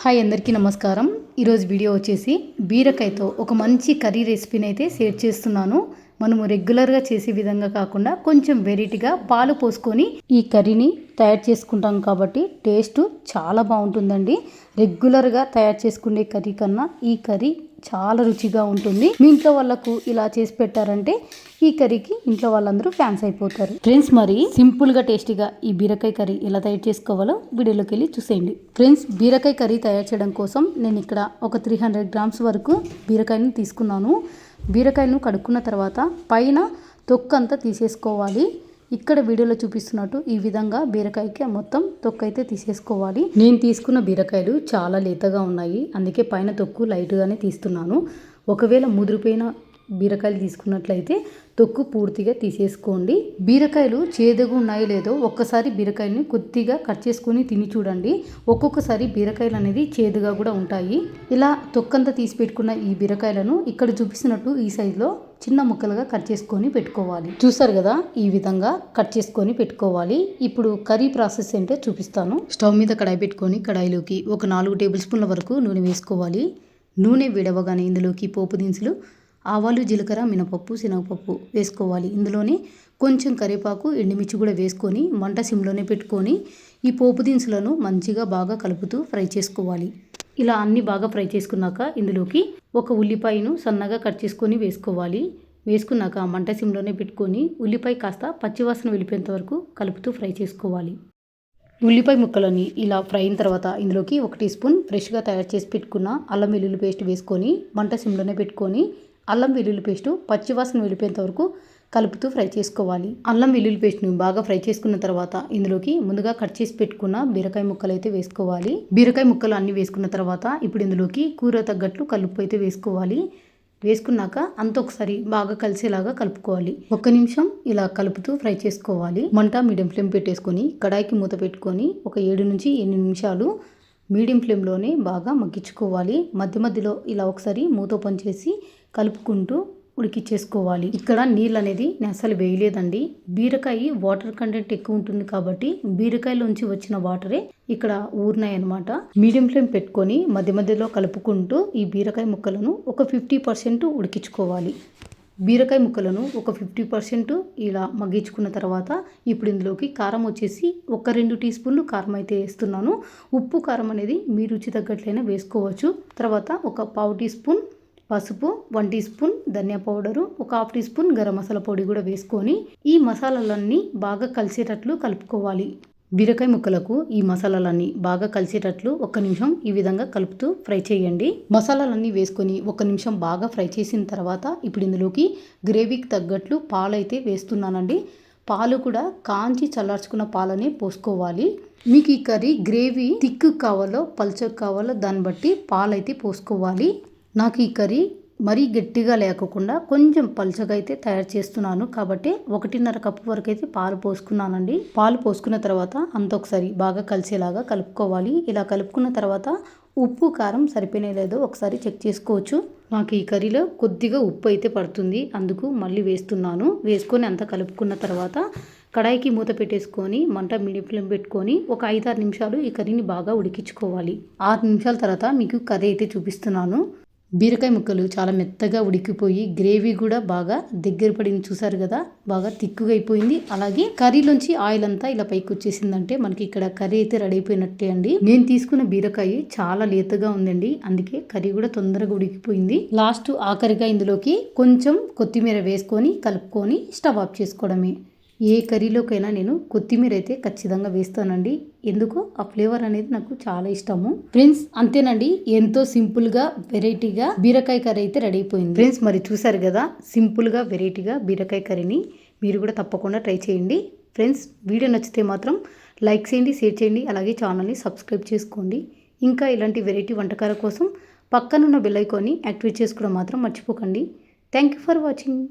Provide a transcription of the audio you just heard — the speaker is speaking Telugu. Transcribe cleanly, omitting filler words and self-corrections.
హాయ్ అందరికీ నమస్కారం. ఈరోజు వీడియో వచ్చేసి బీరకాయతో ఒక మంచి కర్రీ రెసిపీని అయితే షేర్ చేస్తున్నాను. మనము రెగ్యులర్గా చేసే విధంగా కాకుండా కొంచెం వెరైటీగా పాలు పోసుకొని ఈ కర్రీని తయారు చేసుకుంటాం కాబట్టి టేస్ట్ చాలా బాగుంటుందండి. రెగ్యులర్గా తయారు చేసుకునే కర్రీ కన్నా ఈ కర్రీ చాలా రుచిగా ఉంటుంది. మీ ఇంట్లో వాళ్ళకు ఇలా చేసి పెట్టారంటే ఈ కర్రీకి ఇంట్లో వాళ్ళందరూ ఫ్యాన్స్ అయిపోతారు. ఫ్రెండ్స్, మరి సింపుల్గా టేస్టీగా ఈ బీరకాయ కర్రీ ఎలా తయారు చేసుకోవాలో వీడియోలోకి వెళ్ళి చూసేయండి. ఫ్రెండ్స్, బీరకాయ కర్రీ తయారు చేయడం కోసం నేను ఇక్కడ ఒక 300 గ్రామ్స్ వరకు బీరకాయని తీసుకున్నాను. బీరకాయలను కడుక్కున్న తర్వాత పైన తొక్కు అంతా తీసేసుకోవాలి. ఇక్కడ వీడియోలో చూపిస్తున్నట్టు ఈ విధంగా బీరకాయకి మొత్తం తొక్కు అయితే తీసేసుకోవాలి. నేను తీసుకున్న బీరకాయలు చాలా లేతగా ఉన్నాయి, అందుకే పైన తొక్కు లైట్గానే తీస్తున్నాను. ఒకవేళ ముదిరిపోయిన బీరకాయలు తీసుకున్నట్లయితే తొక్కు పూర్తిగా తీసేసుకోండి. బీరకాయలు చేదుగా ఉన్నాయో లేదో ఒక్కసారి బీరకాయలని కొద్దిగా కట్ చేసుకొని తిని చూడండి. ఒక్కొక్కసారి బీరకాయలు అనేది చేదుగా కూడా ఉంటాయి. ఇలా తొక్కంతా తీసి పెట్టుకున్న ఈ బీరకాయలను ఇక్కడ చూపిస్తున్నట్టు ఈ సైజులో చిన్న ముక్కలుగా కట్ చేసుకొని పెట్టుకోవాలి. చూసారు కదా, ఈ విధంగా కట్ చేసుకొని పెట్టుకోవాలి. ఇప్పుడు కర్రీ ప్రాసెస్ ఏంటో చూపిస్తాను. స్టవ్ మీద కడాయి పెట్టుకొని కడాయిలోకి ఒక 4 టేబుల్ స్పూన్ల వరకు నూనె వేసుకోవాలి. నూనె విడవగానే ఇందులోకి పోపు దినుసులు ఆవాలు, జీలకర్ర, మినపప్పు, శనగపప్పు వేసుకోవాలి. ఇందులోనే కొంచెం కరివేపాకు, ఎండుమిర్చి కూడా వేసుకొని మంట సిమ్లోనే పెట్టుకొని ఈ పోపు దినుసులను మంచిగా బాగా కలుపుతూ ఫ్రై చేసుకోవాలి. ఇలా అన్ని బాగా ఫ్రై చేసుకున్నాక ఇందులోకి ఒక ఉల్లిపాయను సన్నగా కట్ చేసుకొని వేసుకోవాలి. వేసుకున్నాక మంట సిమ్లోనే పెట్టుకొని ఉల్లిపాయ కాస్త పచ్చివాసన వెళ్ళిపోయేంత వరకు కలుపుతూ ఫ్రై చేసుకోవాలి. ఉల్లిపాయ ముక్కలని ఇలా ఫ్రై అయిన తర్వాత ఇందులోకి 1 టీ స్పూన్ ఫ్రెష్గా తయారు చేసి పెట్టుకున్న అల్లం వెల్లుల్లి పేస్ట్ వేసుకొని మంట సిమ్లోనే పెట్టుకొని అల్లం వెల్లుల్లి పేస్టు పచ్చివాసన వెళ్ళిపోయేంత వరకు కలుపుతూ ఫ్రై చేసుకోవాలి. అల్లం వెల్లుల్లి పేస్ట్ని బాగా ఫ్రై చేసుకున్న తర్వాత ఇందులోకి ముందుగా కట్ చేసి పెట్టుకున్న బీరకాయ ముక్కలు అయితే వేసుకోవాలి. బీరకాయ ముక్కలు అన్నీ వేసుకున్న తర్వాత ఇప్పుడు ఇందులోకి కూర తగ్గట్లు కలుపు అయితే వేసుకోవాలి. వేసుకున్నాక అంత ఒకసారి బాగా కలిసేలాగా కలుపుకోవాలి. 1 నిమిషం ఇలా కలుపుతూ ఫ్రై చేసుకోవాలి. మంట మీడియం ఫ్లేమ్ పెట్టేసుకొని కడాయికి మూత పెట్టుకొని ఒక 7 నుంచి 8 నిమిషాలు మీడియం ఫ్లేమ్లోనే బాగా మగ్గించుకోవాలి. మధ్య మధ్యలో ఇలా ఒకసారి మూత ఓపెన్ చేసి కలుపుకుంటూ ఉడికిచ్చేసుకోవాలి. ఇక్కడ నీళ్ళు అనేది నేను అసలు వేయలేదండి. బీరకాయ వాటర్ కంటెంట్ ఎక్కువ ఉంటుంది కాబట్టి బీరకాయలోంచి వచ్చిన వాటరే ఇక్కడ ఊరినాయి అనమాట. మీడియం ఫ్లేమ్ పెట్టుకొని మధ్య మధ్యలో కలుపుకుంటూ ఈ బీరకాయ ముక్కలను ఒక 50% ఉడికించుకోవాలి. బీరకాయ ముక్కలను ఒక 50% ఇలా మగ్గించుకున్న తర్వాత ఇప్పుడు ఇందులోకి కారం వచ్చేసి ఒక 2 టీ స్పూన్లు కారం అయితే వేస్తున్నాను. ఉప్పు కారం అనేది మీ రుచి తగ్గట్లయినా వేసుకోవచ్చు. తర్వాత ఒక 1/2 టీ స్పూన్ పసుపు, 1 టీ స్పూన్ ధనియా పౌడరు, ఒక 1/2 టీ స్పూన్ గరం మసాలా పొడి కూడా వేసుకొని ఈ మసాలాలన్నీ బాగా కలిసేటట్లు కలుపుకోవాలి. బీరకాయ ముక్కలకు ఈ మసాలాలన్నీ బాగా కలిసేటట్లు 1 నిమిషం ఈ విధంగా కలుపుతూ ఫ్రై చేయండి. మసాలాలన్నీ వేసుకొని 1 నిమిషం బాగా ఫ్రై చేసిన తర్వాత ఇప్పుడు ఇందులోకి గ్రేవీకి తగ్గట్లు పాలు అయితే వేస్తున్నానండి. పాలు కూడా కాంచి చల్లార్చుకున్న పాలనే పోసుకోవాలి. మీకు ఈ కర్రీ గ్రేవీ థిక్ కావాలో పల్చగా కావాలో దాన్ని బట్టి పాలు అయితే పోసుకోవాలి. నాకు ఈ కర్రీ మరీ గట్టిగా లేకుండా కొంచెం పల్చగా అయితే తయారు చేస్తున్నాను కాబట్టి 1.5 కప్పు వరకు అయితే పాలు పోసుకున్నానండి. పాలు పోసుకున్న తర్వాత అంత ఒకసారి బాగా కలిసేలాగా కలుపుకోవాలి. ఇలా కలుపుకున్న తర్వాత ఉప్పు కారం సరిపోయినా లేదో ఒకసారి చెక్ చేసుకోవచ్చు. నాకు ఈ కర్రీలో కొద్దిగా ఉప్పు అయితే పడుతుంది, అందుకు మళ్ళీ వేస్తున్నాను. వేసుకొని అంతా కలుపుకున్న తర్వాత కడాయికి మూత పెట్టేసుకొని మంట మీడియం ఫ్లేమ్ పెట్టుకొని ఒక 5-6 నిమిషాలు ఈ కర్రీని బాగా ఉడికించుకోవాలి. 6 నిమిషాల తర్వాత మీకు కర్రీ అయితే చూపిస్తున్నాను. బీరకాయ ముక్కలు చాలా మెత్తగా ఉడికిపోయి గ్రేవీ కూడా బాగా దగ్గర పడింది. చూసారు కదా, బాగా తిక్కుగా అయిపోయింది. అలాగే కర్రీలోంచి ఆయిల్ అంతా ఇలా పైకి వచ్చేసిందంటే మనకి ఇక్కడ కర్రీ అయితే రెడీ అయిపోయినట్టే అండి. నేను తీసుకున్న బీరకాయ చాలా లేతగా ఉందండి, అందుకే కర్రీ కూడా తొందరగా ఉడికిపోయింది. లాస్ట్ ఆఖరిగా ఇందులోకి కొంచెం కొత్తిమీర వేసుకొని కలుపుకొని స్టవ్ ఆఫ్ చేసుకోవడమే. ఏ కర్రీలోకైనా నేను కొత్తిమీర అయితే ఖచ్చితంగా వేస్తానండి, ఎందుకు ఆ ఫ్లేవర్ అనేది నాకు చాలా ఇష్టము. ఫ్రెండ్స్, అంతేనండి, ఎంతో సింపుల్గా వెరైటీగా బీరకాయ కర్రీ అయితే రెడీ అయిపోయింది. ఫ్రెండ్స్, మరి చూసారు కదా, సింపుల్గా వెరైటీగా బీరకాయ కర్రీని మీరు కూడా తప్పకుండా ట్రై చేయండి. ఫ్రెండ్స్, వీడియో నచ్చితే మాత్రం లైక్ చేయండి, షేర్ చేయండి, అలాగే ఛానల్ని సబ్స్క్రైబ్ చేసుకోండి. ఇంకా ఇలాంటి వెరైటీ వంటకాల కోసం పక్కనున్న బెల్ ఐకాన్ని యాక్టివేట్ చేసుకోవడం మాత్రం మర్చిపోకండి. Thank you for watching.